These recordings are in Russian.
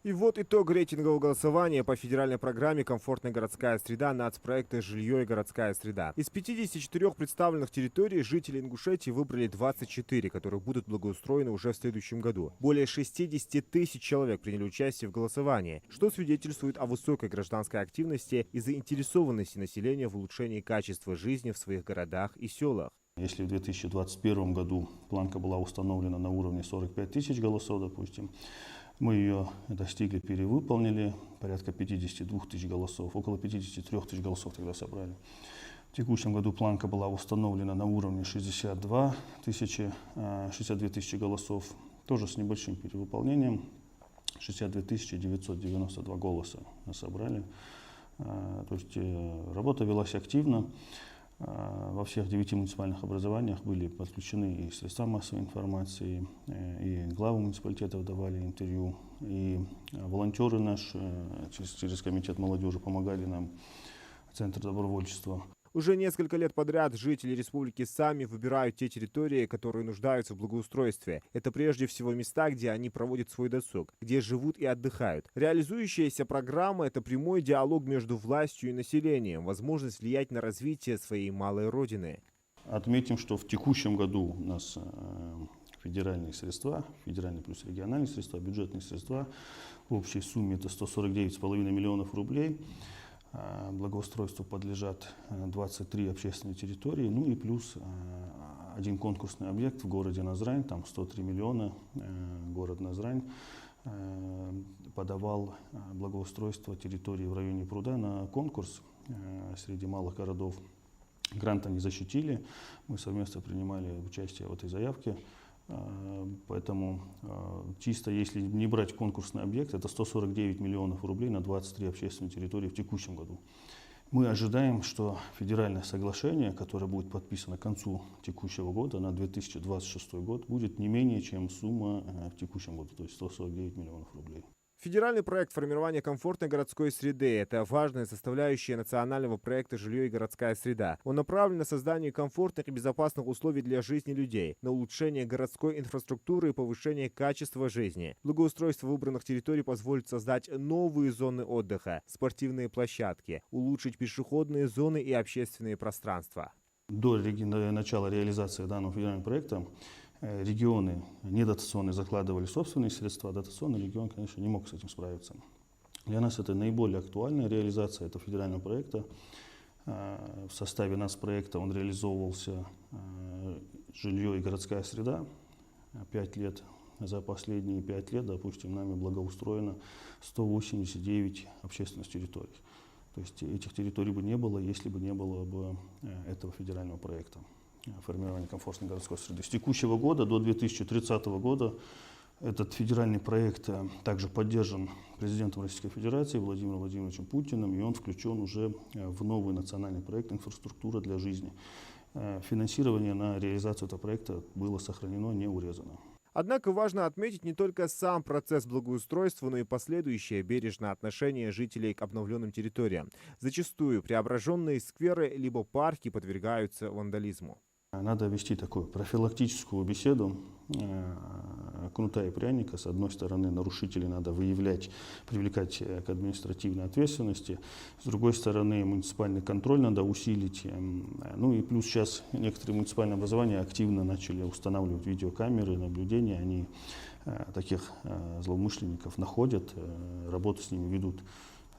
И вот итог рейтингового голосования по федеральной программе «Комфортная городская среда» нацпроекта «Жилье и городская среда». Из 54 представленных территорий жители Ингушетии выбрали 24, которые будут благоустроены уже в следующем году. Более 60 тысяч человек приняли участие в голосовании, что свидетельствует о высокой гражданской активности и заинтересованности населения в улучшении качества жизни в своих городах и селах. Если в 2021 году планка была установлена на уровне 45 тысяч голосов, допустим, мы ее достигли, перевыполнили, порядка 52 тысяч голосов, около 53 тысяч голосов тогда собрали. В текущем году планка была установлена на уровне 62 тысячи голосов, тоже с небольшим перевыполнением, 62 992 голоса мы собрали. То есть работа велась активно. Во всех 9 муниципальных образованиях были подключены и средства массовой информации, и главы муниципалитетов давали интервью, и волонтеры наши через комитет молодежи помогали нам, Центр добровольчества. Уже несколько лет подряд жители республики сами выбирают те территории, которые нуждаются в благоустройстве. Это прежде всего места, где они проводят свой досуг, где живут и отдыхают. Реализующаяся программа – это прямой диалог между властью и населением, возможность влиять на развитие своей малой родины. Отметим, что в текущем году у нас федеральные средства, федеральные плюс региональные средства, бюджетные средства в общей сумме это 149,5 миллионов рублей. Благоустройству подлежат 23 общественные территории, ну и плюс один конкурсный объект в городе Назрань, там 103 миллиона, город Назрань подавал благоустройство территории в районе пруда на конкурс среди малых городов. Грант они защитили, мы совместно принимали участие в этой заявке. Поэтому чисто если не брать конкурсный объект, это 149 миллионов рублей на 23 общественные территории в текущем году. Мы ожидаем, что федеральное соглашение, которое будет подписано к концу текущего года на 2026 год, будет не менее чем сумма в текущем году, то есть 149 миллионов рублей. Федеральный проект формирования комфортной городской среды – это важная составляющая национального проекта «Жилье и городская среда». Он направлен на создание комфортных и безопасных условий для жизни людей, на улучшение городской инфраструктуры и повышение качества жизни. Благоустройство выбранных территорий позволит создать новые зоны отдыха, спортивные площадки, улучшить пешеходные зоны и общественные пространства. До начала реализации данного федерального проекта регионы недотационные закладывали собственные средства, дотационный регион, конечно, не мог с этим справиться. Для нас это наиболее актуальная реализация этого федерального проекта. В составе нацпроекта он реализовывался жилье и городская среда 5 лет. За последние 5 лет, допустим, нами благоустроено 189 общественных территорий. То есть этих территорий бы не было, если бы не было бы этого федерального проекта формирования комфортной городской среды. С текущего года до 2030 года этот федеральный проект также поддержан президентом Российской Федерации Владимиром Владимировичем Путиным, и он включен уже в новый национальный проект «Инфраструктура для жизни». Финансирование на реализацию этого проекта было сохранено, не урезано. Однако важно отметить не только сам процесс благоустройства, но и последующее бережное отношение жителей к обновленным территориям. Зачастую преображенные скверы либо парки подвергаются вандализму. Надо вести такую профилактическую беседу, кнута и пряника. С одной стороны, нарушителей надо выявлять, привлекать к административной ответственности. С другой стороны, муниципальный контроль надо усилить. Ну и плюс сейчас некоторые муниципальные образования активно начали устанавливать видеокамеры, наблюдения. Они таких злоумышленников находят, работу с ними ведут.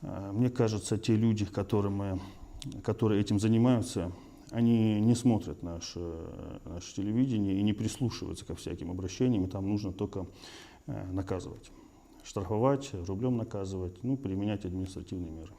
Мне кажется, те люди, которые этим занимаются, они не смотрят наше телевидение и не прислушиваются ко всяким обращениям, и там нужно только наказывать. Штрафовать, рублем наказывать, ну, применять административные меры.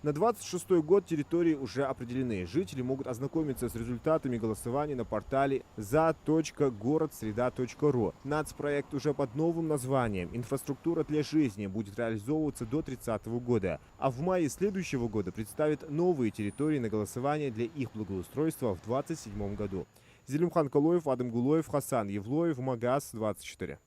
На 26-й год территории уже определены. Жители могут ознакомиться с результатами голосования на портале za.городсреда.ру. Нацпроект уже под новым названием «Инфраструктура для жизни» будет реализовываться до 30 года. А в мае следующего года представит новые территории на голосование для их благоустройства в 2027 году. Зелимхан Колоев, Адам Гулоев, Хасан Евлоев, Магаз 24.